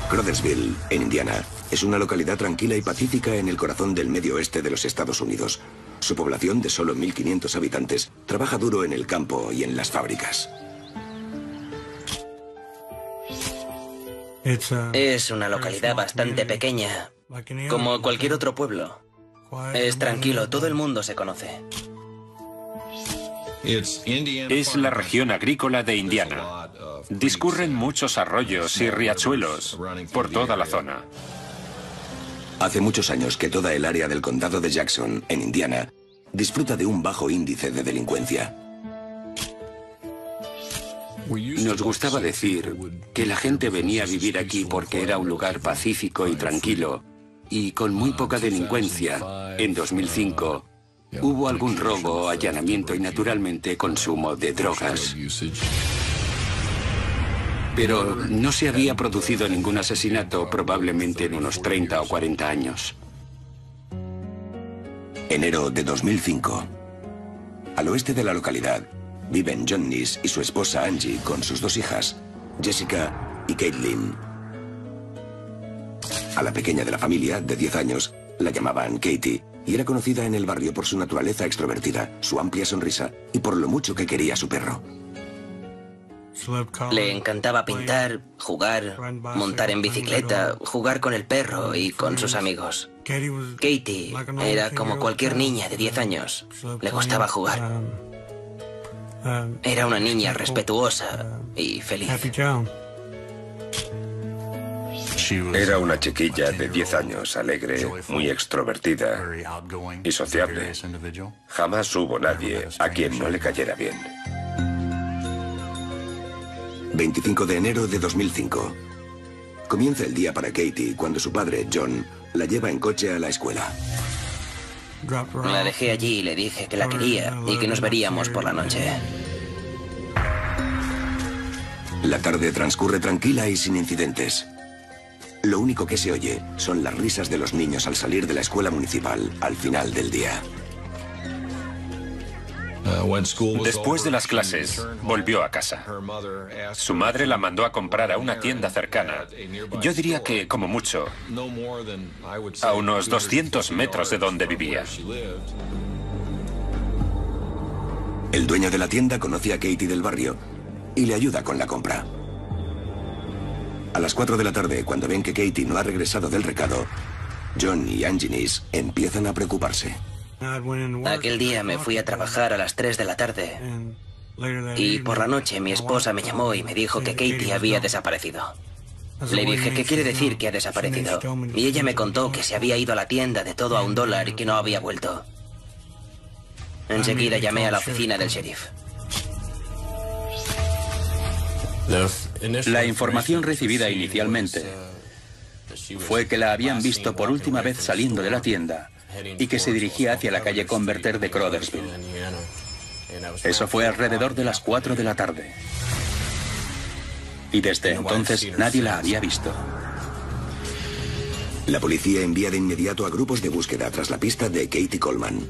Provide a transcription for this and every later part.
Crothersville, en Indiana, es una localidad tranquila y pacífica en el corazón del medio oeste de los Estados Unidos. Su población, de solo 1.500 habitantes, trabaja duro en el campo y en las fábricas. Es una localidad bastante pequeña, como cualquier otro pueblo. Es tranquilo, todo el mundo se conoce. Es la región agrícola de Indiana. Discurren muchos arroyos y riachuelos por toda la zona. Hace muchos años que toda el área del condado de Jackson, en Indiana, disfruta de un bajo índice de delincuencia. Nos gustaba decir que la gente venía a vivir aquí porque era un lugar pacífico y tranquilo y con muy poca delincuencia. En 2005 hubo algún robo, allanamiento y naturalmente consumo de drogas. Pero no se había producido ningún asesinato probablemente en unos 30 o 40 años. Enero de 2005. Al oeste de la localidad viven John Neese y su esposa Angie con sus dos hijas, Jessica y Caitlin. A la pequeña de la familia, de 10 años, la llamaban Katie y era conocida en el barrio por su naturaleza extrovertida, su amplia sonrisa y por lo mucho que quería a su perro. Le encantaba pintar, jugar, montar en bicicleta, jugar con el perro y con sus amigos. Katie era como cualquier niña de 10 años. Le gustaba jugar. Era una niña respetuosa y feliz. Era una chiquilla de 10 años, alegre, muy extrovertida y sociable. Jamás hubo nadie a quien no le cayera bien. 25 de enero de 2005. Comienza el día para Katie cuando su padre, John, la lleva en coche a la escuela. La dejé allí y le dije que la quería y que nos veríamos por la noche. La tarde transcurre tranquila y sin incidentes. Lo único que se oye son las risas de los niños al salir de la escuela municipal al final del día. Después de las clases, volvió a casa. Su madre la mandó a comprar a una tienda cercana. Yo diría que, como mucho, a unos 200 metros de donde vivía. El dueño de la tienda conoce a Katie del barrio y le ayuda con la compra. A las 4 de la tarde, cuando ven que Katie no ha regresado del recado, John y Angie Neese empiezan a preocuparse. Aquel día me fui a trabajar a las 3 de la tarde y por la noche mi esposa me llamó y me dijo que Katie había desaparecido. Le dije, ¿qué quiere decir que ha desaparecido? Y ella me contó que se había ido a la tienda de todo a $1 y que no había vuelto. Enseguida llamé a la oficina del sheriff. La información recibida inicialmente fue que la habían visto por última vez saliendo de la tienda y que se dirigía hacia la calle Converter de Crothersville. Eso fue alrededor de las 4 de la tarde. Y desde entonces nadie la había visto. La policía envía de inmediato a grupos de búsqueda tras la pista de Katie Coleman.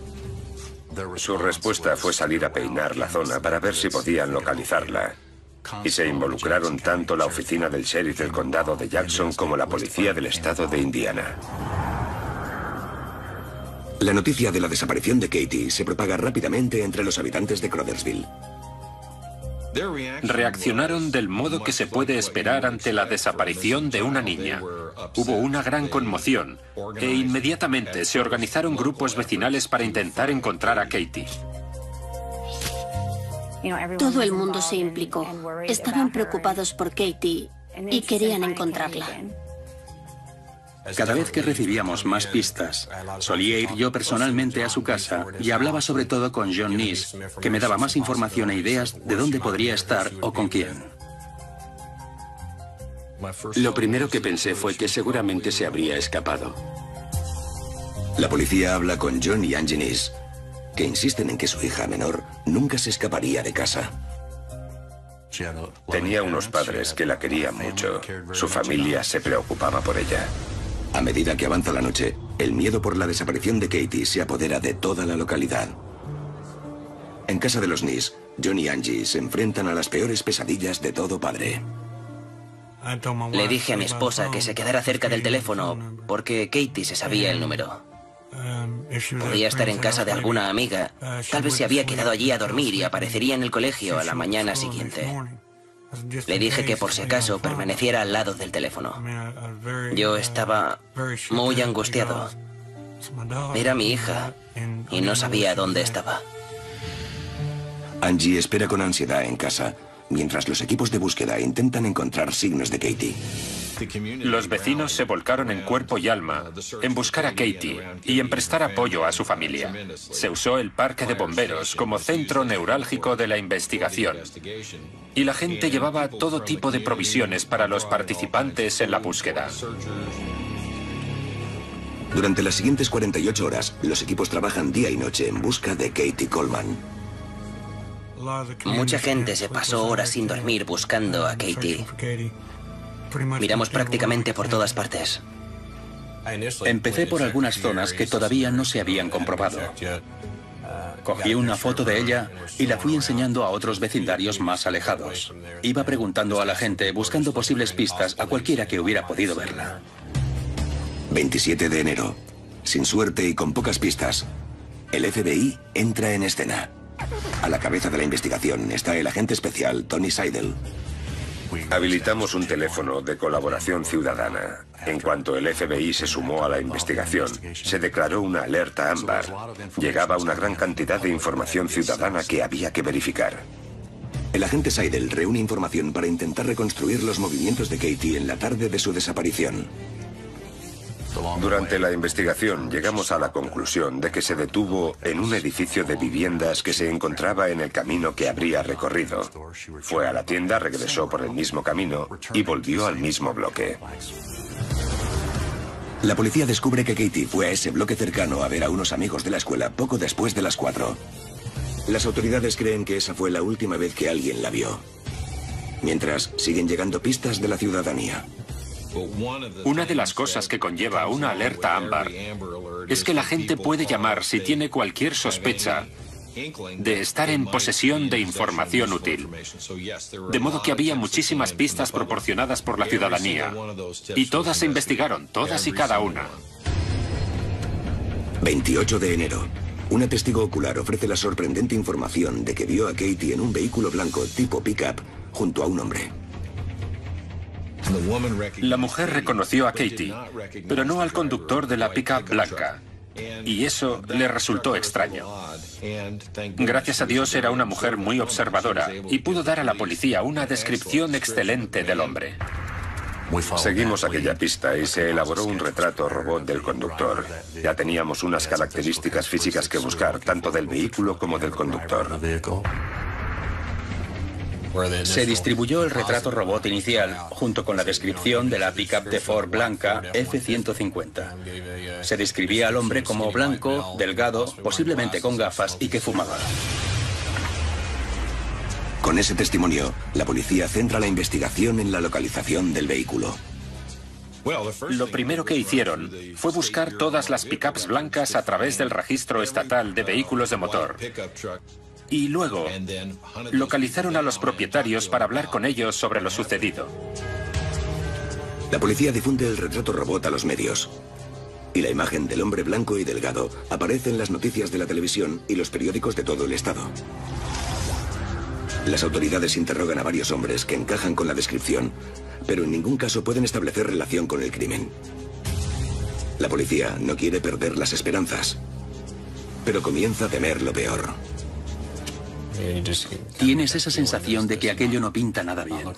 Su respuesta fue salir a peinar la zona para ver si podían localizarla. Y se involucraron tanto la oficina del sheriff del condado de Jackson como la policía del estado de Indiana. La noticia de la desaparición de Katie se propaga rápidamente entre los habitantes de Crothersville. Reaccionaron del modo que se puede esperar ante la desaparición de una niña. Hubo una gran conmoción e inmediatamente se organizaron grupos vecinales para intentar encontrar a Katie. Todo el mundo se implicó. Estaban preocupados por Katie y querían encontrarla. Cada vez que recibíamos más pistas, solía ir yo personalmente a su casa y hablaba sobre todo con John Neese, que me daba más información e ideas de dónde podría estar o con quién. Lo primero que pensé fue que seguramente se habría escapado. La policía habla con John y Angie Neese, que insisten en que su hija menor nunca se escaparía de casa. Tenía unos padres que la querían mucho. Su familia se preocupaba por ella. A medida que avanza la noche, el miedo por la desaparición de Katie se apodera de toda la localidad. En casa de los Neese, John y Angie se enfrentan a las peores pesadillas de todo padre. Le dije a mi esposa que se quedara cerca del teléfono porque Katie se sabía el número. Podía estar en casa de alguna amiga. Tal vez se había quedado allí a dormir y aparecería en el colegio a la mañana siguiente. Le dije que por si acaso permaneciera al lado del teléfono. Yo estaba muy angustiado. Era mi hija y no sabía dónde estaba. Angie espera con ansiedad en casa, mientras los equipos de búsqueda intentan encontrar signos de Katie. Los vecinos se volcaron en cuerpo y alma en buscar a Katie y en prestar apoyo a su familia. Se usó el parque de bomberos como centro neurálgico de la investigación. Y la gente llevaba todo tipo de provisiones para los participantes en la búsqueda. Durante las siguientes 48 horas, los equipos trabajan día y noche en busca de Katie Coleman. Mucha gente se pasó horas sin dormir buscando a Katie. Miramos prácticamente por todas partes. Empecé por algunas zonas que todavía no se habían comprobado. Cogí una foto de ella y la fui enseñando a otros vecindarios más alejados. Iba preguntando a la gente, buscando posibles pistas a cualquiera que hubiera podido verla. 27 de enero. Sin suerte y con pocas pistas, el FBI entra en escena. A la cabeza de la investigación está el agente especial Tony Seidel. Habilitamos un teléfono de colaboración ciudadana. En cuanto el FBI se sumó a la investigación, se declaró una alerta ámbar. Llegaba una gran cantidad de información ciudadana que había que verificar. El agente Seidel reúne información para intentar reconstruir los movimientos de Katie en la tarde de su desaparición. Durante la investigación llegamos a la conclusión de que se detuvo en un edificio de viviendas que se encontraba en el camino que habría recorrido. Fue a la tienda, regresó por el mismo camino y volvió al mismo bloque. La policía descubre que Katie fue a ese bloque cercano a ver a unos amigos de la escuela poco después de las 4. Las autoridades creen que esa fue la última vez que alguien la vio. Mientras, siguen llegando pistas de la ciudadanía. Una de las cosas que conlleva una alerta ámbar es que la gente puede llamar si tiene cualquier sospecha de estar en posesión de información útil. De modo que había muchísimas pistas proporcionadas por la ciudadanía y todas se investigaron, todas y cada una. 28 de enero. Una testigo ocular ofrece la sorprendente información de que vio a Katie en un vehículo blanco tipo pick-up junto a un hombre. La mujer reconoció a Katie, pero no al conductor de la pick-up blanca. Y eso le resultó extraño. Gracias a Dios era una mujer muy observadora y pudo dar a la policía una descripción excelente del hombre. Seguimos aquella pista y se elaboró un retrato robot del conductor. Ya teníamos unas características físicas que buscar, tanto del vehículo como del conductor. Se distribuyó el retrato robot inicial, junto con la descripción de la pick-up de Ford blanca F-150. Se describía al hombre como blanco, delgado, posiblemente con gafas y que fumaba. Con ese testimonio, la policía centra la investigación en la localización del vehículo. Lo primero que hicieron fue buscar todas las pick-ups blancas a través del registro estatal de vehículos de motor. Y luego localizaron a los propietarios para hablar con ellos sobre lo sucedido. La policía difunde el retrato robot a los medios. Y la imagen del hombre blanco y delgado aparece en las noticias de la televisión y los periódicos de todo el estado. Las autoridades interrogan a varios hombres que encajan con la descripción, pero en ningún caso pueden establecer relación con el crimen. La policía no quiere perder las esperanzas, pero comienza a temer lo peor. Tienes esa sensación de que aquello no pinta nada bien.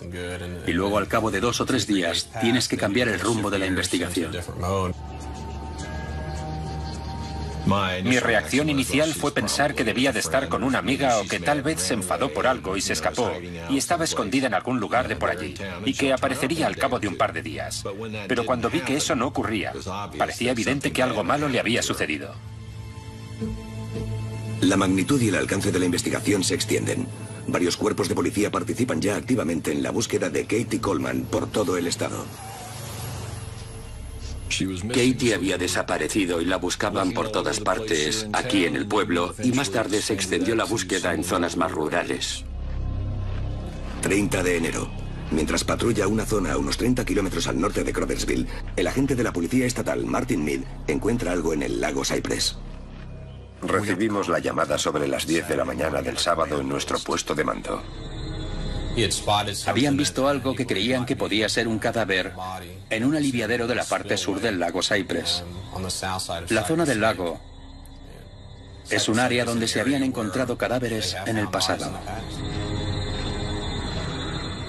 Y luego, al cabo de 2 o 3 días, tienes que cambiar el rumbo de la investigación. Mi reacción inicial fue pensar que debía de estar con una amiga o que tal vez se enfadó por algo y se escapó y estaba escondida en algún lugar de por allí y que aparecería al cabo de un par de días. Pero cuando vi que eso no ocurría, parecía evidente que algo malo le había sucedido. La magnitud y el alcance de la investigación se extienden. Varios cuerpos de policía participan ya activamente en la búsqueda de Katie Coleman por todo el estado. Katie había desaparecido y la buscaban por todas partes, aquí en el pueblo, y más tarde se extendió la búsqueda en zonas más rurales. 30 de enero. Mientras patrulla una zona a unos 30 kilómetros al norte de Crothersville, el agente de la policía estatal, Martin Mead, encuentra algo en el lago Cypress. Recibimos la llamada sobre las 10 de la mañana del sábado en nuestro puesto de mando. Habían visto algo que creían que podía ser un cadáver en un aliviadero de la parte sur del lago Cypress. La zona del lago es un área donde se habían encontrado cadáveres en el pasado.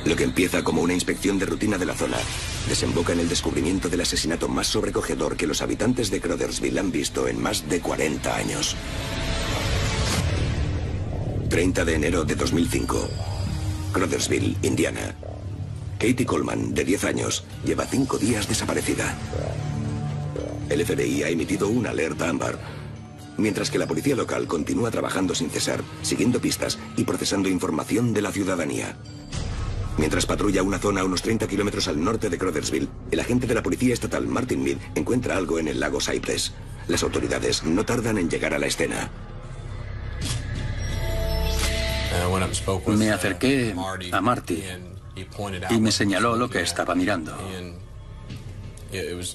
Lo que empieza como una inspección de rutina de la zona desemboca en el descubrimiento del asesinato más sobrecogedor que los habitantes de Crothersville han visto en más de 40 años. 30 de enero de 2005. Crothersville, Indiana. Katie Coleman, de 10 años, lleva 5 días desaparecida. El FBI ha emitido una alerta ámbar, mientras que la policía local continúa trabajando sin cesar, siguiendo pistas y procesando información de la ciudadanía. Mientras patrulla una zona a unos 30 kilómetros al norte de Crothersville, el agente de la policía estatal, Martin Mead, encuentra algo en el lago Cypress. Las autoridades no tardan en llegar a la escena. Me acerqué a Marty y me señaló lo que estaba mirando.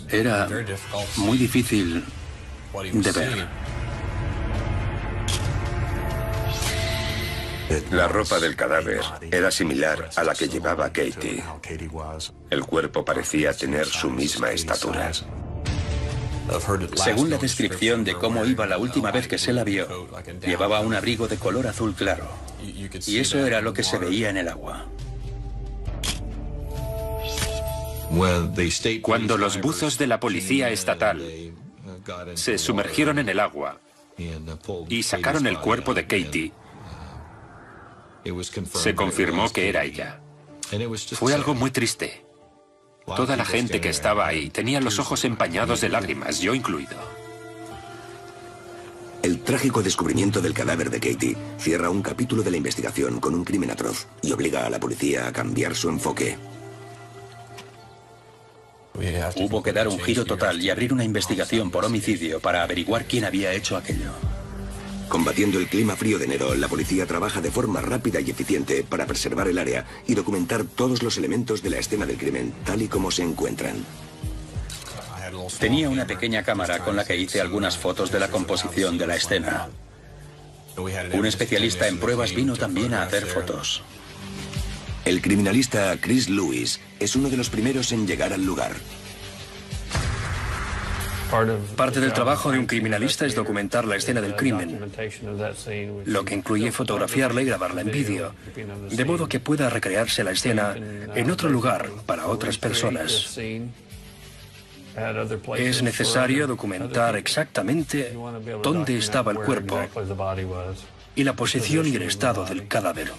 Era muy difícil de ver. La ropa del cadáver era similar a la que llevaba Katie. El cuerpo parecía tener su misma estatura. Según la descripción de cómo iba la última vez que se la vio, llevaba un abrigo de color azul claro. Y eso era lo que se veía en el agua. Cuando los buzos de la policía estatal se sumergieron en el agua y sacaron el cuerpo de Katie, se confirmó que era ella. Fue algo muy triste. Toda la gente que estaba ahí tenía los ojos empañados de lágrimas, yo incluido. El trágico descubrimiento del cadáver de Katie cierra un capítulo de la investigación con un crimen atroz y obliga a la policía a cambiar su enfoque. Hubo que dar un giro total y abrir una investigación por homicidio para averiguar quién había hecho aquello. Combatiendo el clima frío de enero, la policía trabaja de forma rápida y eficiente para preservar el área y documentar todos los elementos de la escena del crimen, tal y como se encuentran. Tenía una pequeña cámara con la que hice algunas fotos de la composición de la escena. Un especialista en pruebas vino también a hacer fotos. El criminalista Chris Lewis es uno de los primeros en llegar al lugar. Parte del trabajo de un criminalista es documentar la escena del crimen, lo que incluye fotografiarla y grabarla en vídeo, de modo que pueda recrearse la escena en otro lugar para otras personas. Es necesario documentar exactamente dónde estaba el cuerpo y la posición y el estado del cadáver.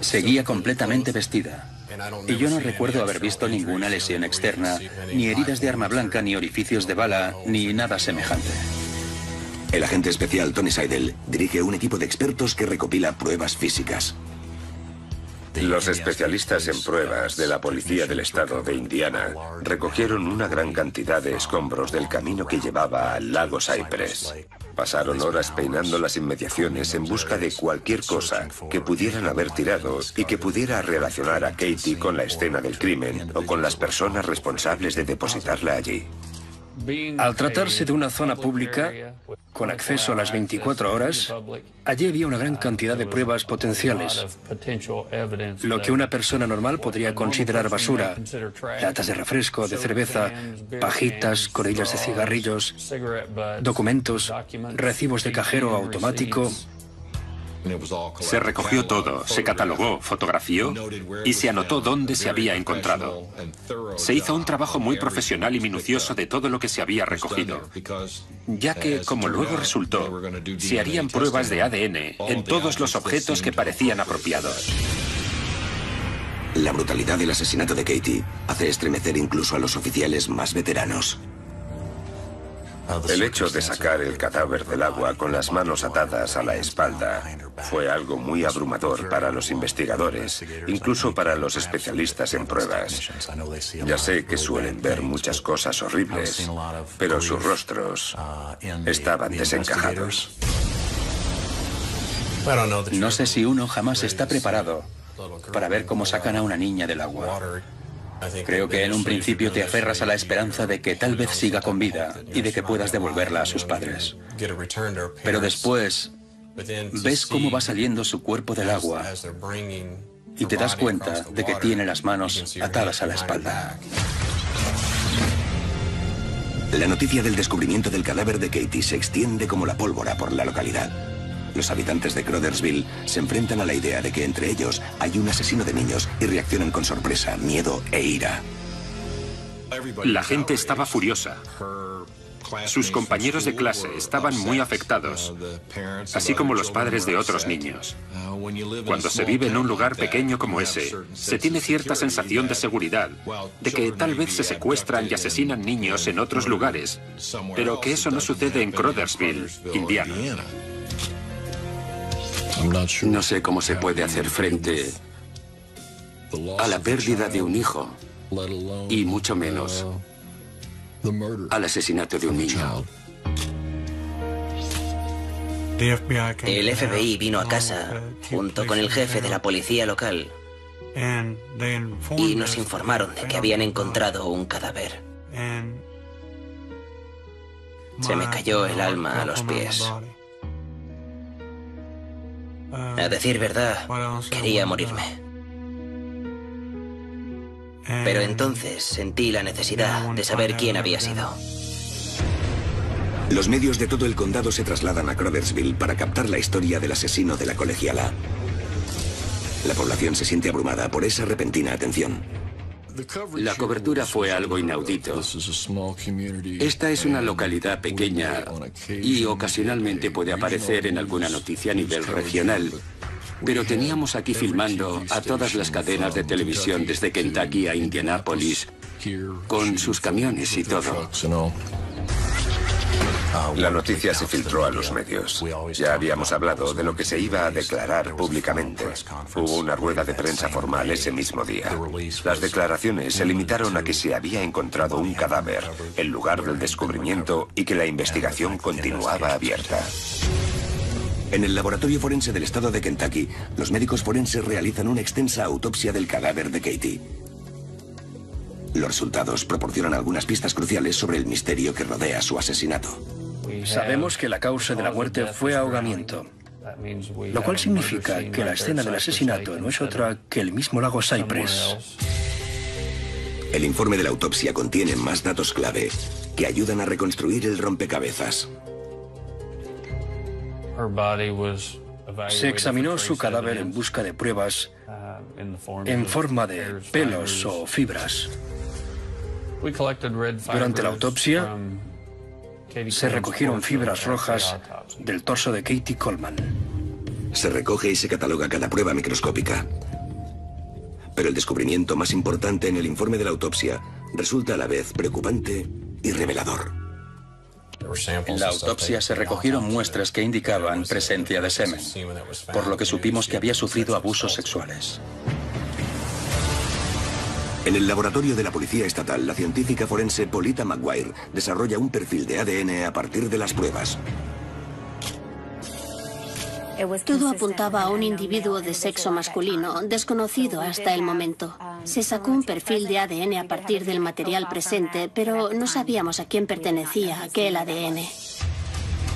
Seguía completamente vestida. Y yo no recuerdo haber visto ninguna lesión externa, ni heridas de arma blanca, ni orificios de bala, ni nada semejante. El agente especial Tony Seidel dirige un equipo de expertos que recopila pruebas físicas. Los especialistas en pruebas de la Policía del Estado de Indiana recogieron una gran cantidad de escombros del camino que llevaba al lago Cypress. Pasaron horas peinando las inmediaciones en busca de cualquier cosa que pudieran haber tirado y que pudiera relacionar a Katie con la escena del crimen o con las personas responsables de depositarla allí. Al tratarse de una zona pública, con acceso a las 24 horas, allí había una gran cantidad de pruebas potenciales. Lo que una persona normal podría considerar basura: latas de refresco, de cerveza, pajitas, colillas de cigarrillos, documentos, recibos de cajero automático. Se recogió todo, se catalogó, fotografió y se anotó dónde se había encontrado. Se hizo un trabajo muy profesional y minucioso de todo lo que se había recogido, ya que, como luego resultó, se harían pruebas de ADN en todos los objetos que parecían apropiados. La brutalidad del asesinato de Katie hace estremecer incluso a los oficiales más veteranos. El hecho de sacar el cadáver del agua con las manos atadas a la espalda fue algo muy abrumador para los investigadores, incluso para los especialistas en pruebas. Ya sé que suelen ver muchas cosas horribles, pero sus rostros estaban desencajados. No sé si uno jamás está preparado para ver cómo sacan a una niña del agua. Creo que en un principio te aferras a la esperanza de que tal vez siga con vida y de que puedas devolverla a sus padres. Pero después ves cómo va saliendo su cuerpo del agua y te das cuenta de que tiene las manos atadas a la espalda. La noticia del descubrimiento del cadáver de Katie se extiende como la pólvora por la localidad. Los habitantes de Crothersville se enfrentan a la idea de que entre ellos hay un asesino de niños y reaccionan con sorpresa, miedo e ira. La gente estaba furiosa. Sus compañeros de clase estaban muy afectados, así como los padres de otros niños. Cuando se vive en un lugar pequeño como ese, se tiene cierta sensación de seguridad, de que tal vez se secuestran y asesinan niños en otros lugares, pero que eso no sucede en Crothersville, Indiana. No sé cómo se puede hacer frente a la pérdida de un hijo, y mucho menos al asesinato de un niño. El FBI vino a casa junto con el jefe de la policía local y nos informaron de que habían encontrado un cadáver. Se me cayó el alma a los pies. A decir verdad, quería morirme. Pero entonces sentí la necesidad de saber quién había sido. Los medios de todo el condado se trasladan a Crothersville para captar la historia del asesino de la colegiala. La población se siente abrumada por esa repentina atención. La cobertura fue algo inaudito. Esta es una localidad pequeña y ocasionalmente puede aparecer en alguna noticia a nivel regional. Pero teníamos aquí filmando a todas las cadenas de televisión desde Kentucky a Indianápolis, con sus camiones y todo. La noticia se filtró a los medios. Ya habíamos hablado de lo que se iba a declarar públicamente. Hubo una rueda de prensa formal ese mismo día. Las declaraciones se limitaron a que se había encontrado un cadáver, el lugar del descubrimiento y que la investigación continuaba abierta. En el laboratorio forense del estado de Kentucky, los médicos forenses realizan una extensa autopsia del cadáver de Katie. Los resultados proporcionan algunas pistas cruciales sobre el misterio que rodea su asesinato. Sabemos que la causa de la muerte fue ahogamiento, lo cual significa que la escena del asesinato no es otra que el mismo lago Cypress. El informe de la autopsia contiene más datos clave que ayudan a reconstruir el rompecabezas. Se examinó su cadáver en busca de pruebas en forma de pelos o fibras. Durante la autopsia, se recogieron fibras rojas del torso de Katie Coleman. Se recoge y se cataloga cada prueba microscópica. Pero el descubrimiento más importante en el informe de la autopsia resulta a la vez preocupante y revelador. En la autopsia se recogieron muestras que indicaban presencia de semen, por lo que supimos que había sufrido abusos sexuales. En el laboratorio de la Policía Estatal, la científica forense Polita McGuire desarrolla un perfil de ADN a partir de las pruebas. Todo apuntaba a un individuo de sexo masculino, desconocido hasta el momento. Se sacó un perfil de ADN a partir del material presente, pero no sabíamos a quién pertenecía aquel ADN.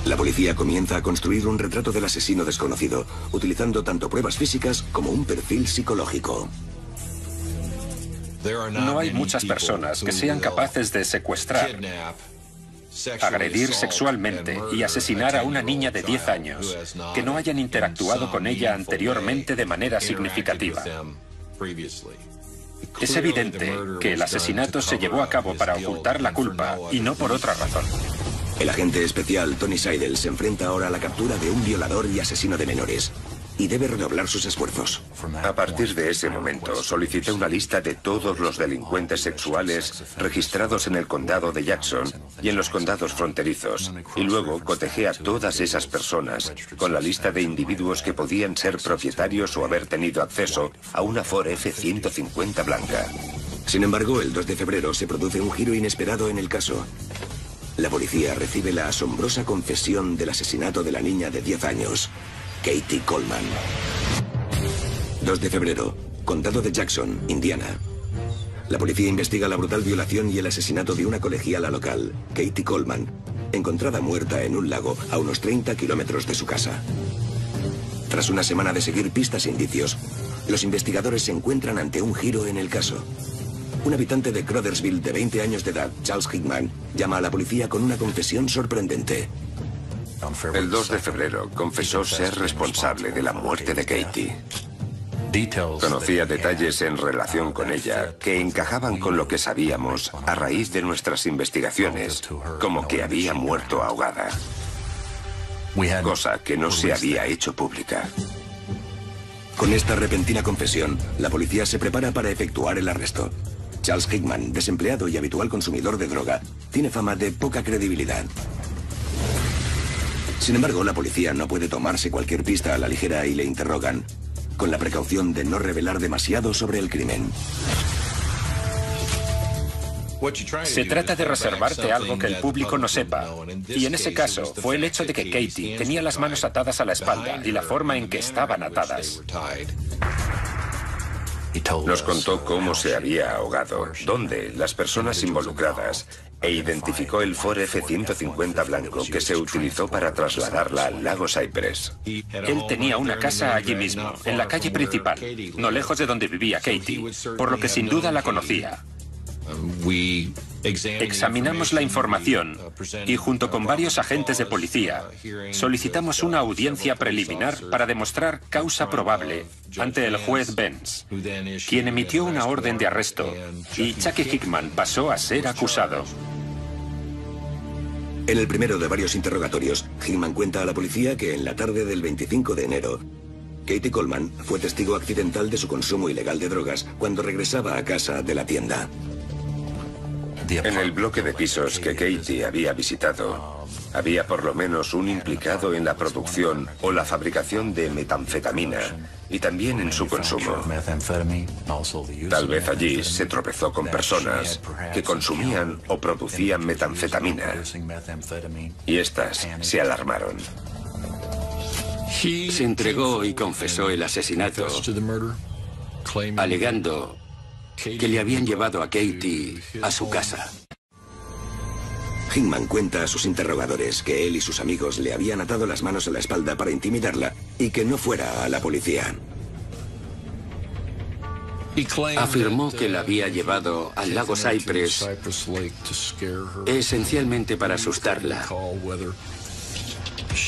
La policía comienza a construir un retrato del asesino desconocido, utilizando tanto pruebas físicas como un perfil psicológico. No hay muchas personas que sean capaces de secuestrar, agredir sexualmente y asesinar a una niña de 10 años que no hayan interactuado con ella anteriormente de manera significativa. Es evidente que el asesinato se llevó a cabo para ocultar la culpa y no por otra razón. El agente especial Tony Seidel se enfrenta ahora a la captura de un violador y asesino de menores y debe redoblar sus esfuerzos. A partir de ese momento, solicité una lista de todos los delincuentes sexuales registrados en el condado de Jackson y en los condados fronterizos, y luego cotejé a todas esas personas con la lista de individuos que podían ser propietarios o haber tenido acceso a una Ford F-150 blanca. Sin embargo, el 2 de febrero se produce un giro inesperado en el caso. La policía recibe la asombrosa confesión del asesinato de la niña de 10 años, Katie Coleman. 2 de febrero, condado de Jackson, Indiana. La policía investiga la brutal violación y el asesinato de una colegiala local, Katie Coleman, encontrada muerta en un lago a unos 30 kilómetros de su casa. Tras una semana de seguir pistas e indicios, los investigadores se encuentran ante un giro en el caso. Un habitante de Crothersville de 20 años de edad, Charles Hickman, llama a la policía con una confesión sorprendente. El 2 de febrero confesó ser responsable de la muerte de Katie. Conocía detalles en relación con ella que encajaban con lo que sabíamos a raíz de nuestras investigaciones, como que había muerto ahogada, cosa que no se había hecho pública. Con esta repentina confesión, la policía se prepara para efectuar el arresto. Charles Hickman, desempleado y habitual consumidor de droga, tiene fama de poca credibilidad. Sin embargo, la policía no puede tomarse cualquier pista a la ligera y le interrogan, con la precaución de no revelar demasiado sobre el crimen. Se trata de reservarte algo que el público no sepa. Y en ese caso fue el hecho de que Katie tenía las manos atadas a la espalda y la forma en que estaban atadas. Nos contó cómo se había ahogado, dónde, las personas involucradas, e identificó el Ford F-150 blanco que se utilizó para trasladarla al lago Cypress. Él tenía una casa allí mismo, en la calle principal, no lejos de donde vivía Katie, por lo que sin duda la conocía. Examinamos la información y junto con varios agentes de policía solicitamos una audiencia preliminar para demostrar causa probable ante el juez Benz, quien emitió una orden de arresto y Chucky Hickman pasó a ser acusado. En el primero de varios interrogatorios, Hickman cuenta a la policía que en la tarde del 25 de enero, Katie Coleman fue testigo accidental de su consumo ilegal de drogas cuando regresaba a casa de la tienda. En el bloque de pisos que Katie había visitado, había por lo menos un implicado en la producción o la fabricación de metanfetamina y también en su consumo. Tal vez allí se tropezó con personas que consumían o producían metanfetamina y estas se alarmaron. Se entregó y confesó el asesinato, alegando que le habían llevado a Katie a su casa. Hickman cuenta a sus interrogadores que él y sus amigos le habían atado las manos a la espalda para intimidarla y que no fuera a la policía. Afirmó que la había llevado al lago Cypress esencialmente para asustarla.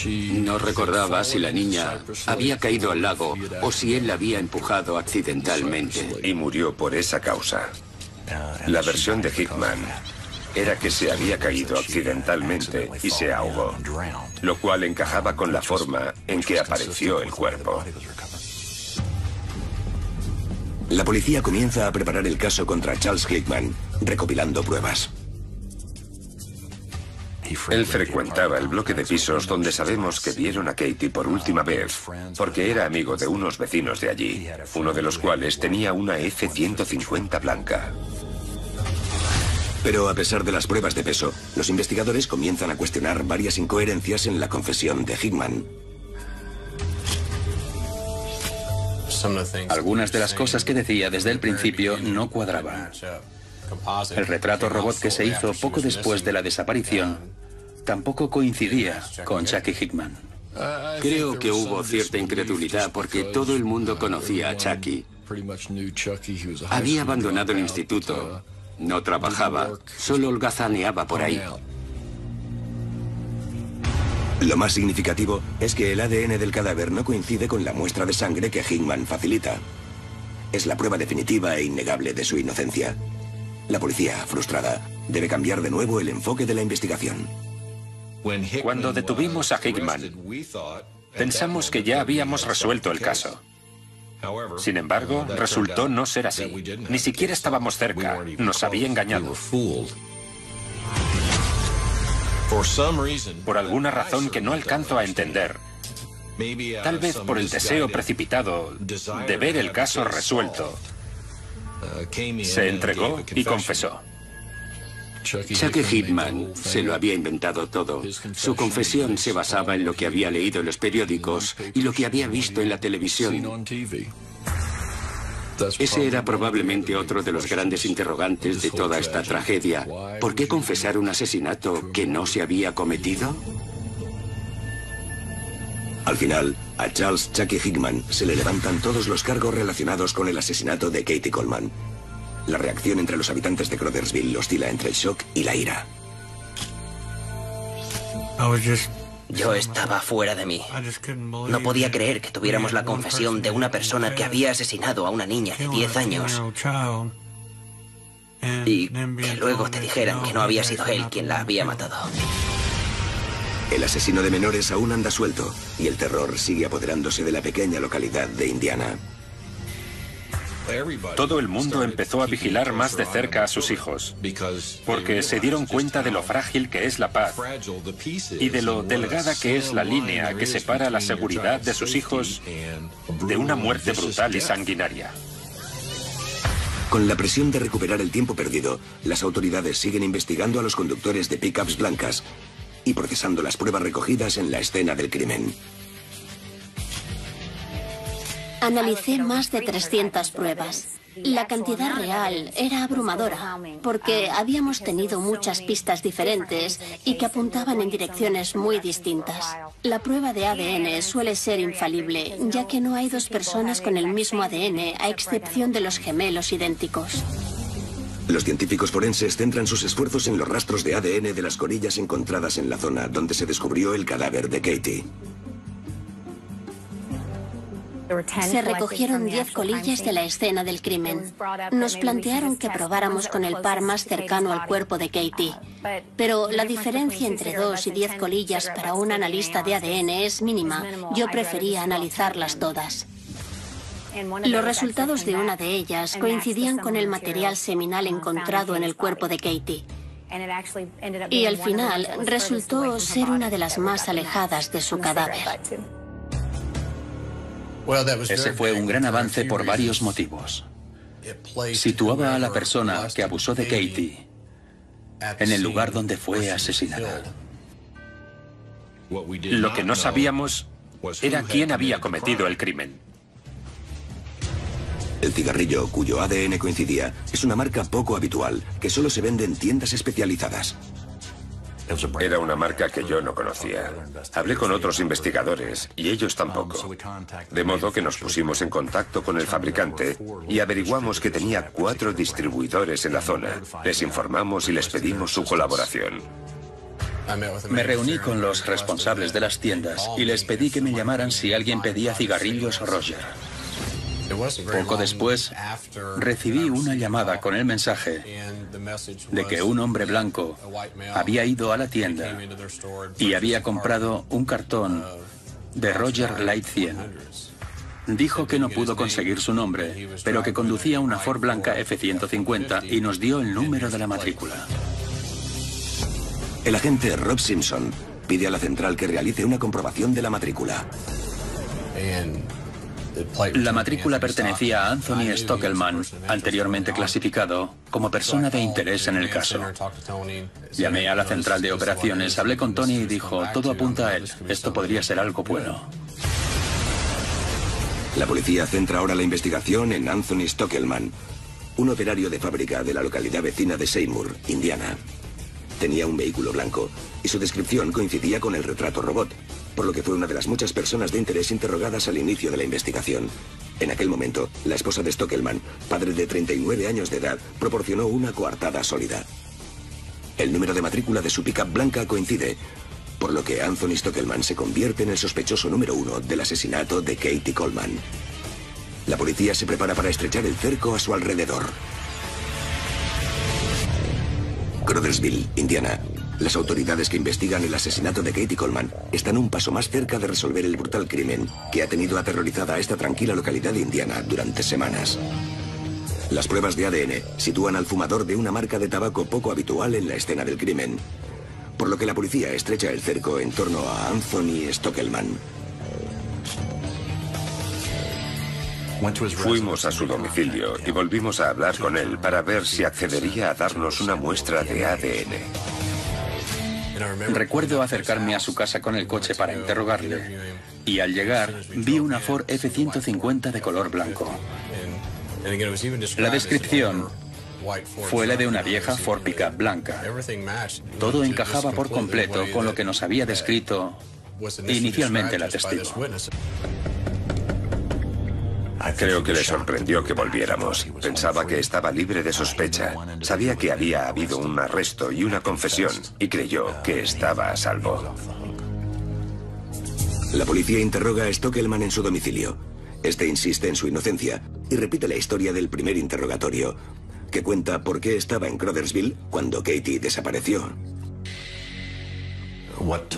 No recordaba si la niña había caído al lago o si él la había empujado accidentalmente. Y murió por esa causa. La versión de Hickman era que se había caído accidentalmente y se ahogó, lo cual encajaba con la forma en que apareció el cuerpo. La policía comienza a preparar el caso contra Charles Hickman, recopilando pruebas. Él frecuentaba el bloque de pisos donde sabemos que vieron a Katie por última vez, porque era amigo de unos vecinos de allí, uno de los cuales tenía una F-150 blanca. Pero a pesar de las pruebas de peso, los investigadores comienzan a cuestionar varias incoherencias en la confesión de Hickman. Algunas de las cosas que decía desde el principio no cuadraban. El retrato robot que se hizo poco después de la desaparición tampoco coincidía con Chucky Hickman. Creo que hubo cierta incredulidad porque todo el mundo conocía a Chucky. Había abandonado el instituto, no trabajaba, solo holgazaneaba por ahí. Lo más significativo es que el ADN del cadáver no coincide con la muestra de sangre que Hickman facilita. Es la prueba definitiva e innegable de su inocencia. La policía, frustrada, debe cambiar de nuevo el enfoque de la investigación. Cuando detuvimos a Hickman, pensamos que ya habíamos resuelto el caso. Sin embargo, resultó no ser así. Ni siquiera estábamos cerca. Nos había engañado. Por alguna razón que no alcanzo a entender, tal vez por el deseo precipitado de ver el caso resuelto, se entregó y confesó. Chucky Hitman se lo había inventado todo. Su confesión se basaba en lo que había leído en los periódicos y lo que había visto en la televisión. Ese era probablemente otro de los grandes interrogantes de toda esta tragedia. ¿Por qué confesar un asesinato que no se había cometido? Al final, a Charles Chucky Hickman se le levantan todos los cargos relacionados con el asesinato de Katie Coleman. La reacción entre los habitantes de Crothersville oscila entre el shock y la ira. Yo estaba fuera de mí. No podía creer que tuviéramos la confesión de una persona que había asesinado a una niña de 10 años y que luego te dijeran que no había sido él quien la había matado. El asesino de menores aún anda suelto y el terror sigue apoderándose de la pequeña localidad de Indiana. Todo el mundo empezó a vigilar más de cerca a sus hijos, porque se dieron cuenta de lo frágil que es la paz y de lo delgada que es la línea que separa la seguridad de sus hijos de una muerte brutal y sanguinaria. Con la presión de recuperar el tiempo perdido, las autoridades siguen investigando a los conductores de pickups blancas y procesando las pruebas recogidas en la escena del crimen. Analicé más de 300 pruebas. La cantidad real era abrumadora, porque habíamos tenido muchas pistas diferentes y que apuntaban en direcciones muy distintas. La prueba de ADN suele ser infalible, ya que no hay dos personas con el mismo ADN, a excepción de los gemelos idénticos. Los científicos forenses centran sus esfuerzos en los rastros de ADN de las colillas encontradas en la zona donde se descubrió el cadáver de Katie. Se recogieron 10 colillas de la escena del crimen. Nos plantearon que probáramos con el par más cercano al cuerpo de Katie. Pero la diferencia entre 2 y 10 colillas para un analista de ADN es mínima. Yo prefería analizarlas todas. Los resultados de una de ellas coincidían con el material seminal encontrado en el cuerpo de Katie. Y al final resultó ser una de las más alejadas de su cadáver. Ese fue un gran avance por varios motivos. Situaba a la persona que abusó de Katie en el lugar donde fue asesinada. Lo que no sabíamos era quién había cometido el crimen. El cigarrillo, cuyo ADN coincidía, es una marca poco habitual, que solo se vende en tiendas especializadas. Era una marca que yo no conocía. Hablé con otros investigadores y ellos tampoco. De modo que nos pusimos en contacto con el fabricante y averiguamos que tenía 4 distribuidores en la zona. Les informamos y les pedimos su colaboración. Me reuní con los responsables de las tiendas y les pedí que me llamaran si alguien pedía cigarrillos Roger. Poco después, recibí una llamada con el mensaje de que un hombre blanco había ido a la tienda y había comprado un cartón de Roger Light 100. Dijo que no pudo conseguir su nombre, pero que conducía una Ford blanca F-150 y nos dio el número de la matrícula. El agente Rob Simpson pide a la central que realice una comprobación de la matrícula. La matrícula pertenecía a Anthony Stockelman, anteriormente clasificado como persona de interés en el caso. Llamé a la central de operaciones, hablé con Tony y dijo, todo apunta a él, esto podría ser algo bueno. La policía centra ahora la investigación en Anthony Stockelman, un operario de fábrica de la localidad vecina de Seymour, Indiana. Tenía un vehículo blanco y su descripción coincidía con el retrato robot, por lo que fue una de las muchas personas de interés interrogadas al inicio de la investigación. En aquel momento, la esposa de Stockelman, padre de 39 años de edad, proporcionó una coartada sólida. El número de matrícula de su pickup blanca coincide, por lo que Anthony Stockelman se convierte en el sospechoso número 1 del asesinato de Katie Coleman. La policía se prepara para estrechar el cerco a su alrededor. Crothersville, Indiana. Las autoridades que investigan el asesinato de Katie Coleman están un paso más cerca de resolver el brutal crimen que ha tenido aterrorizada a esta tranquila localidad de Indiana durante semanas. Las pruebas de ADN sitúan al fumador de una marca de tabaco poco habitual en la escena del crimen, por lo que la policía estrecha el cerco en torno a Anthony Stockelman. Fuimos a su domicilio y volvimos a hablar con él para ver si accedería a darnos una muestra de ADN. Recuerdo acercarme a su casa con el coche para interrogarle, y al llegar vi una Ford F-150 de color blanco. La descripción fue la de una vieja Ford Pickup blanca. Todo encajaba por completo con lo que nos había descrito inicialmente la testigo. Creo que le sorprendió que volviéramos. Pensaba que estaba libre de sospecha. Sabía que había habido un arresto y una confesión y creyó que estaba a salvo. La policía interroga a Stockelman en su domicilio. Este insiste en su inocencia y repite la historia del primer interrogatorio, que cuenta por qué estaba en Crothersville cuando Katie desapareció.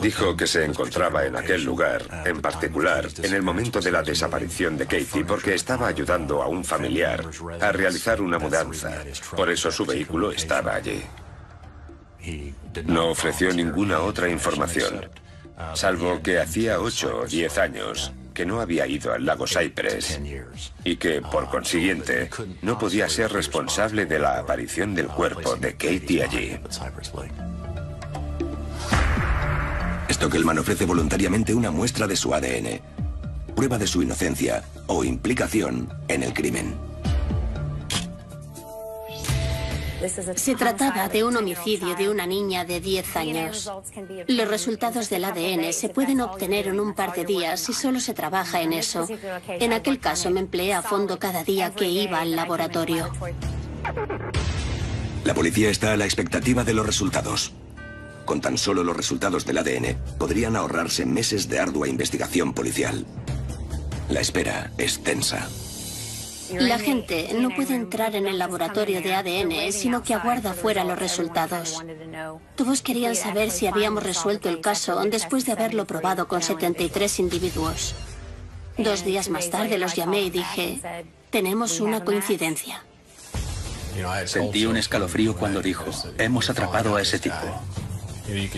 Dijo que se encontraba en aquel lugar, en particular, en el momento de la desaparición de Katie, porque estaba ayudando a un familiar a realizar una mudanza. Por eso su vehículo estaba allí. No ofreció ninguna otra información, salvo que hacía 8 o 10 años que no había ido al lago Cypress y que, por consiguiente, no podía ser responsable de la aparición del cuerpo de Katie allí. Stockelman ofrece voluntariamente una muestra de su ADN, prueba de su inocencia o implicación en el crimen. Se trataba de un homicidio de una niña de 10 años. Los resultados del ADN se pueden obtener en un par de días si solo se trabaja en eso. En aquel caso me empleé a fondo cada día que iba al laboratorio. La policía está a la expectativa de los resultados. Con tan solo los resultados del ADN, podrían ahorrarse meses de ardua investigación policial. La espera es tensa. La gente no puede entrar en el laboratorio de ADN, sino que aguarda fuera los resultados. Todos querían saber si habíamos resuelto el caso después de haberlo probado con 73 individuos. 2 días más tarde los llamé y dije, tenemos una coincidencia. Sentí un escalofrío cuando dijo, hemos atrapado a ese tipo.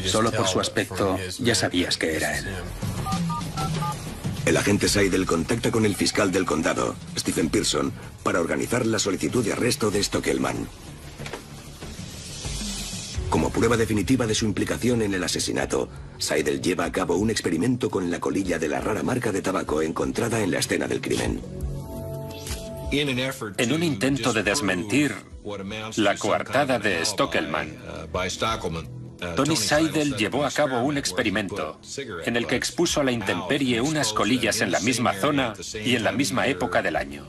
Solo por su aspecto ya sabías que era él. El agente Seidel contacta con el fiscal del condado, Stephen Pearson, para organizar la solicitud de arresto de Stockelman. Como prueba definitiva de su implicación en el asesinato, Seidel lleva a cabo un experimento con la colilla de la rara marca de tabaco encontrada en la escena del crimen. En un intento de desmentir la coartada de Stockelman, Tony Seidel llevó a cabo un experimento en el que expuso a la intemperie unas colillas en la misma zona y en la misma época del año.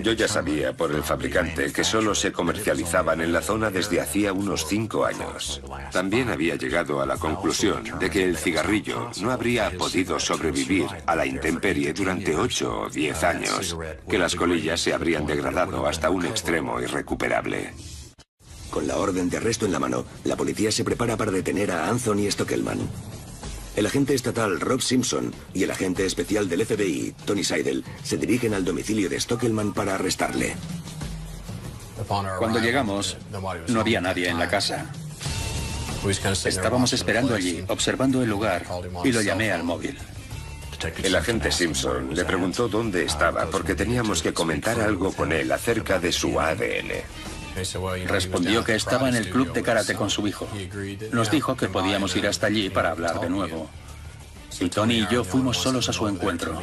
Yo ya sabía por el fabricante que solo se comercializaban en la zona desde hacía unos 5 años. También había llegado a la conclusión de que el cigarrillo no habría podido sobrevivir a la intemperie durante 8 o 10 años, que las colillas se habrían degradado hasta un extremo irrecuperable. Con la orden de arresto en la mano, la policía se prepara para detener a Anthony Stockelman. El agente estatal Rob Simpson y el agente especial del FBI, Tony Seidel, se dirigen al domicilio de Stockelman para arrestarle. Cuando llegamos, no había nadie en la casa. Estábamos esperando allí, observando el lugar, y lo llamé al móvil. El agente Simpson le preguntó dónde estaba porque teníamos que comentar algo con él acerca de su ADN. Respondió que estaba en el club de karate con su hijo. Nos dijo que podíamos ir hasta allí para hablar de nuevo. Y Tony y yo fuimos solos a su encuentro.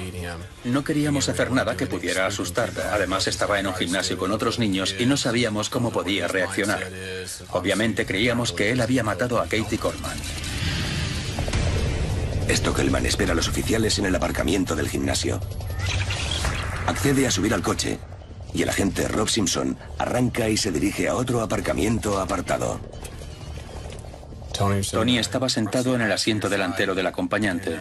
No queríamos hacer nada que pudiera asustarle. Además, estaba en un gimnasio con otros niños y no sabíamos cómo podía reaccionar. Obviamente creíamos que él había matado a Katie Coleman. Stockelman espera a los oficiales en el aparcamiento del gimnasio. Accede a subir al coche y el agente Rob Simpson arranca y se dirige a otro aparcamiento apartado. Tony estaba sentado en el asiento delantero del acompañante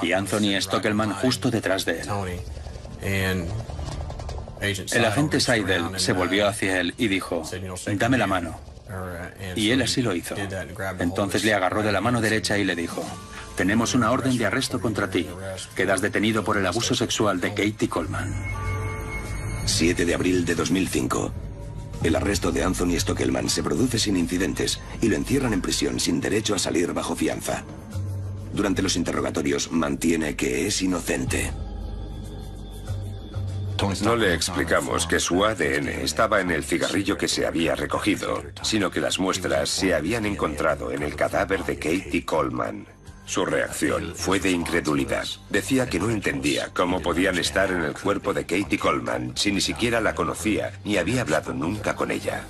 y Anthony Stockelman justo detrás de él. El agente Seidel se volvió hacia él y dijo, dame la mano. Y él así lo hizo. Entonces le agarró de la mano derecha y le dijo, tenemos una orden de arresto contra ti. Quedas detenido por el abuso sexual de Katie Coleman. 7 de abril de 2005. El arresto de Anthony Stockelman se produce sin incidentes y lo encierran en prisión sin derecho a salir bajo fianza. Durante los interrogatorios mantiene que es inocente. No le explicamos que su ADN estaba en el cigarrillo que se había recogido, sino que las muestras se habían encontrado en el cadáver de Katie Coleman. Su reacción fue de incredulidad. Decía que no entendía cómo podían estar en el cuerpo de Katie Coleman si ni siquiera la conocía ni había hablado nunca con ella.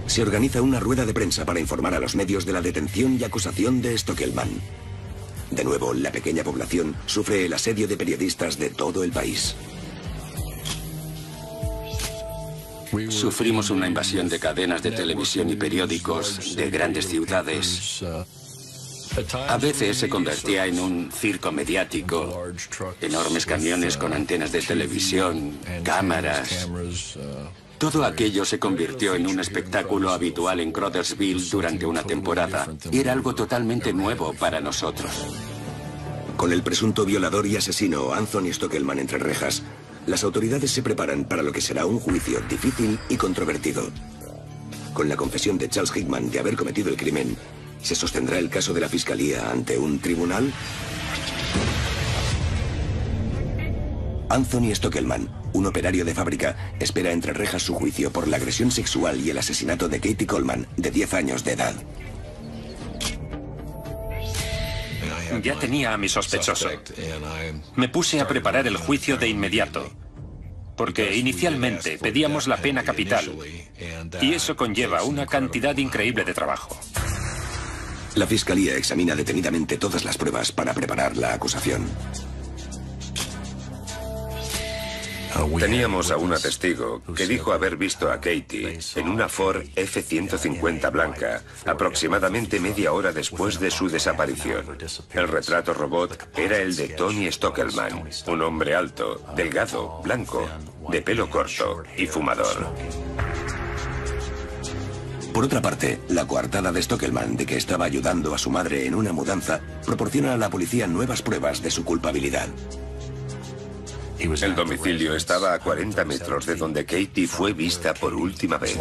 Se organiza una rueda de prensa para informar a los medios de la detención y acusación de Stockelman. De nuevo, la pequeña población sufre el asedio de periodistas de todo el país. Sufrimos una invasión de cadenas de televisión y periódicos de grandes ciudades. A veces se convertía en un circo mediático. Enormes camiones con antenas de televisión, cámaras. Todo aquello se convirtió en un espectáculo habitual en Crothersville durante una temporada. Y era algo totalmente nuevo para nosotros. Con el presunto violador y asesino Anthony Stockelman entre rejas, las autoridades se preparan para lo que será un juicio difícil y controvertido. Con la confesión de Charles Hickman de haber cometido el crimen, ¿se sostendrá el caso de la fiscalía ante un tribunal? Anthony Stockelman, un operario de fábrica, espera entre rejas su juicio por la agresión sexual y el asesinato de Katie Coleman, de 10 años de edad. Ya tenía a mi sospechoso. Me puse a preparar el juicio de inmediato, porque inicialmente pedíamos la pena capital, y eso conlleva una cantidad increíble de trabajo. La fiscalía examina detenidamente todas las pruebas para preparar la acusación. Teníamos a una testigo que dijo haber visto a Katie en una Ford F-150 blanca aproximadamente media hora después de su desaparición. El retrato robot era el de Tony Stockelman, un hombre alto, delgado, blanco, de pelo corto y fumador. Por otra parte, la coartada de Stockelman de que estaba ayudando a su madre en una mudanza proporciona a la policía nuevas pruebas de su culpabilidad. El domicilio estaba a 40 metros de donde Katie fue vista por última vez.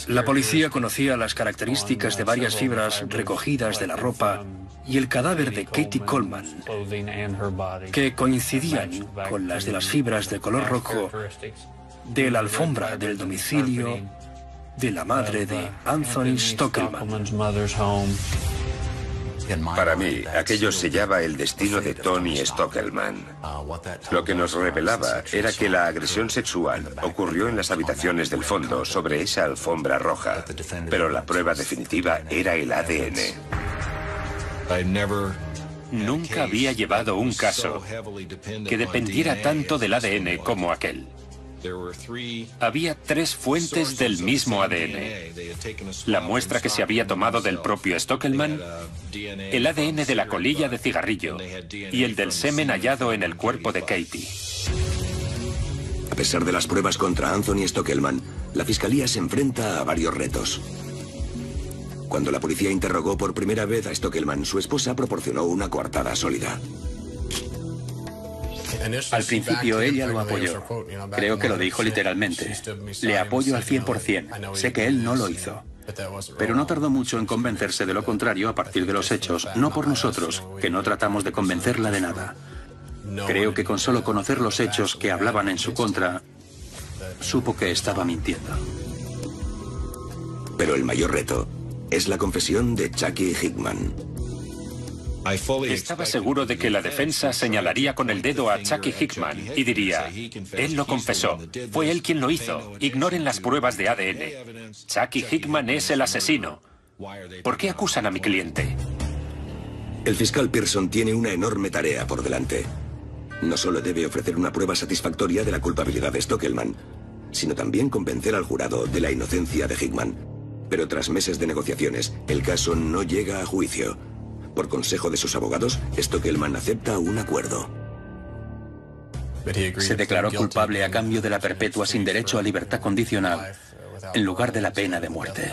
La policía conocía las características de varias fibras recogidas de la ropa y el cadáver de Katie Coleman, que coincidían con las de las fibras de color rojo de la alfombra del domicilio de la madre de Anthony Stockelman. Para mí, aquello sellaba el destino de Tony Stockelman. Lo que nos revelaba era que la agresión sexual ocurrió en las habitaciones del fondo, sobre esa alfombra roja. Pero la prueba definitiva era el ADN. Nunca había llevado un caso que dependiera tanto del ADN como aquel. Había 3 fuentes del mismo ADN. La muestra que se había tomado del propio Stockelman, el ADN de la colilla de cigarrillo y el del semen hallado en el cuerpo de Katie. A pesar de las pruebas contra Anthony Stockelman, la fiscalía se enfrenta a varios retos. Cuando la policía interrogó por primera vez a Stockelman, su esposa proporcionó una coartada sólida. Al principio ella lo apoyó. Creo que lo dijo literalmente. Le apoyo al 100%. Sé que él no lo hizo. Pero no tardó mucho en convencerse de lo contrario a partir de los hechos, no por nosotros, que no tratamos de convencerla de nada. Creo que con solo conocer los hechos que hablaban en su contra, supo que estaba mintiendo. Pero el mayor reto es la confesión de Chucky Hickman. Estaba seguro de que la defensa señalaría con el dedo a Chucky Hickman y diría, él lo confesó, fue él quien lo hizo, ignoren las pruebas de ADN. Chucky Hickman es el asesino. ¿Por qué acusan a mi cliente? El fiscal Pearson tiene una enorme tarea por delante. No solo debe ofrecer una prueba satisfactoria de la culpabilidad de Stockelman, sino también convencer al jurado de la inocencia de Hickman. Pero tras meses de negociaciones, el caso no llega a juicio. Por consejo de sus abogados, Stockelman acepta un acuerdo. Se declaró culpable a cambio de la perpetua sin derecho a libertad condicional, en lugar de la pena de muerte.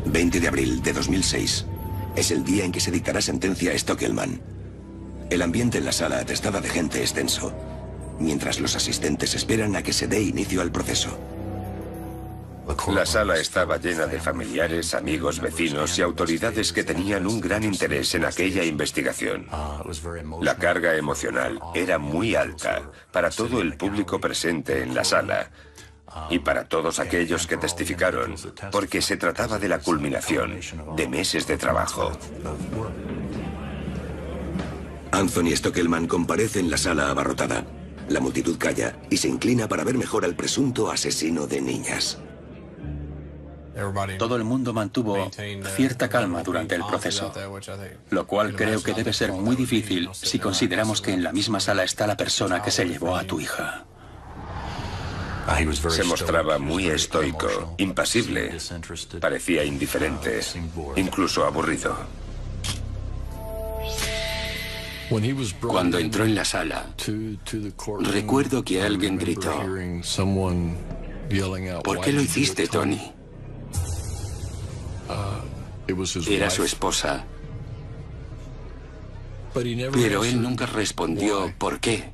20 de abril de 2006. Es el día en que se dictará sentencia a Stockelman. El ambiente en la sala atestada de gente es tenso, mientras los asistentes esperan a que se dé inicio al proceso. La sala estaba llena de familiares, amigos, vecinos y autoridades que tenían un gran interés en aquella investigación. La carga emocional era muy alta para todo el público presente en la sala y para todos aquellos que testificaron, porque se trataba de la culminación de meses de trabajo. Anthony Stockelman comparece en la sala abarrotada. La multitud calla y se inclina para ver mejor al presunto asesino de niñas. Todo el mundo mantuvo cierta calma durante el proceso, lo cual creo que debe ser muy difícil si consideramos que en la misma sala está la persona que se llevó a tu hija. Se mostraba muy estoico, impasible, parecía indiferente, incluso aburrido. Cuando entró en la sala, recuerdo que alguien gritó: ¿por qué lo hiciste, Tony? Era su esposa, pero él nunca respondió por qué.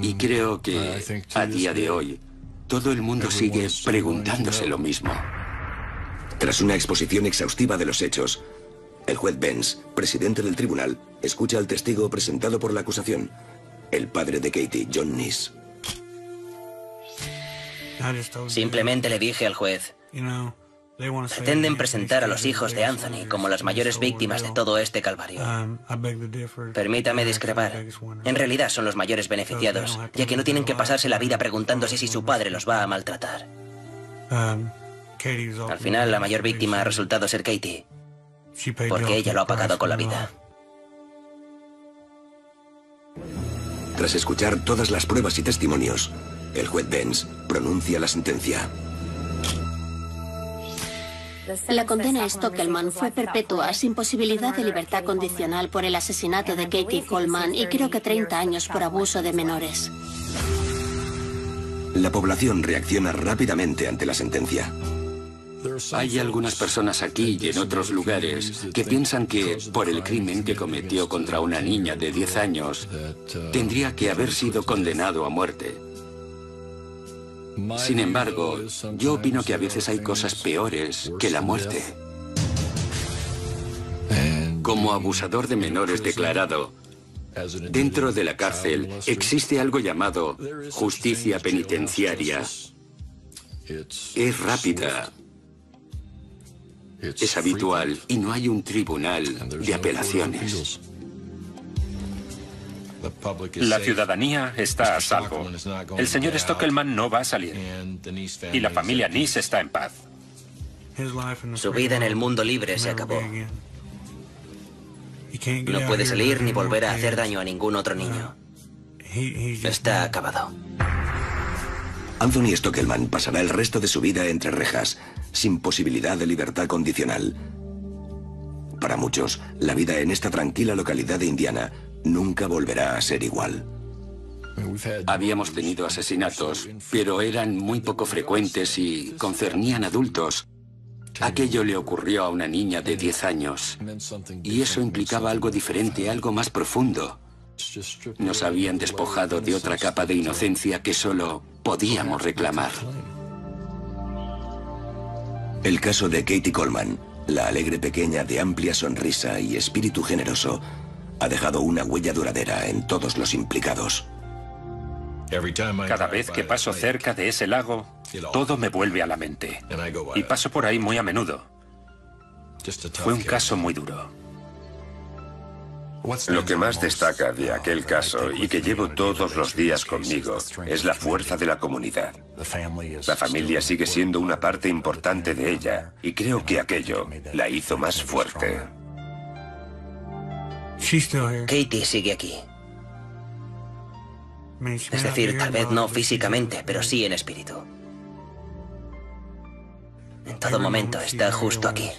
Y creo que a día de hoy todo el mundo sigue preguntándose lo mismo. Tras una exposición exhaustiva de los hechos, el juez Benz, presidente del tribunal, escucha al testigo presentado por la acusación, el padre de Katie, John Nice. Simplemente le dije al juez: pretenden presentar a los hijos de Anthony como las mayores víctimas de todo este calvario. Permítame discrepar. En realidad son los mayores beneficiados, ya que no tienen que pasarse la vida preguntándose si su padre los va a maltratar. Al final, la mayor víctima ha resultado ser Katie, porque ella lo ha pagado con la vida. Tras escuchar todas las pruebas y testimonios, el juez Benz pronuncia la sentencia. La condena a Stockelman fue perpetua, sin posibilidad de libertad condicional por el asesinato de Katie Coleman y creo que 30 años por abuso de menores. La población reacciona rápidamente ante la sentencia. Hay algunas personas aquí y en otros lugares que piensan que, por el crimen que cometió contra una niña de 10 años, tendría que haber sido condenado a muerte. Sin embargo, yo opino que a veces hay cosas peores que la muerte. Como abusador de menores declarado, dentro de la cárcel existe algo llamado justicia penitenciaria. Es rápida, es habitual y no hay un tribunal de apelaciones. La ciudadanía está a salvo. El señor Stockelman no va a salir. Y la familia Nice está en paz. Su vida en el mundo libre se acabó. No puede salir ni volver a hacer daño a ningún otro niño. Está acabado. Anthony Stockelman pasará el resto de su vida entre rejas, sin posibilidad de libertad condicional. Para muchos, la vida en esta tranquila localidad de Indiana nunca volverá a ser igual. Habíamos tenido asesinatos, pero eran muy poco frecuentes y concernían adultos. Aquello le ocurrió a una niña de 10 años, y eso implicaba algo diferente, algo más profundo. Nos habían despojado de otra capa de inocencia que solo podíamos reclamar. El caso de Katie Coleman, la alegre pequeña de amplia sonrisa y espíritu generoso, ha dejado una huella duradera en todos los implicados. Cada vez que paso cerca de ese lago, todo me vuelve a la mente. Y paso por ahí muy a menudo. Fue un caso muy duro. Lo que más destaca de aquel caso y que llevo todos los días conmigo es la fuerza de la comunidad. La familia sigue siendo una parte importante de ella y creo que aquello la hizo más fuerte. Katie sigue aquí. Es decir, tal vez no físicamente, pero sí en espíritu. En todo momento está justo aquí.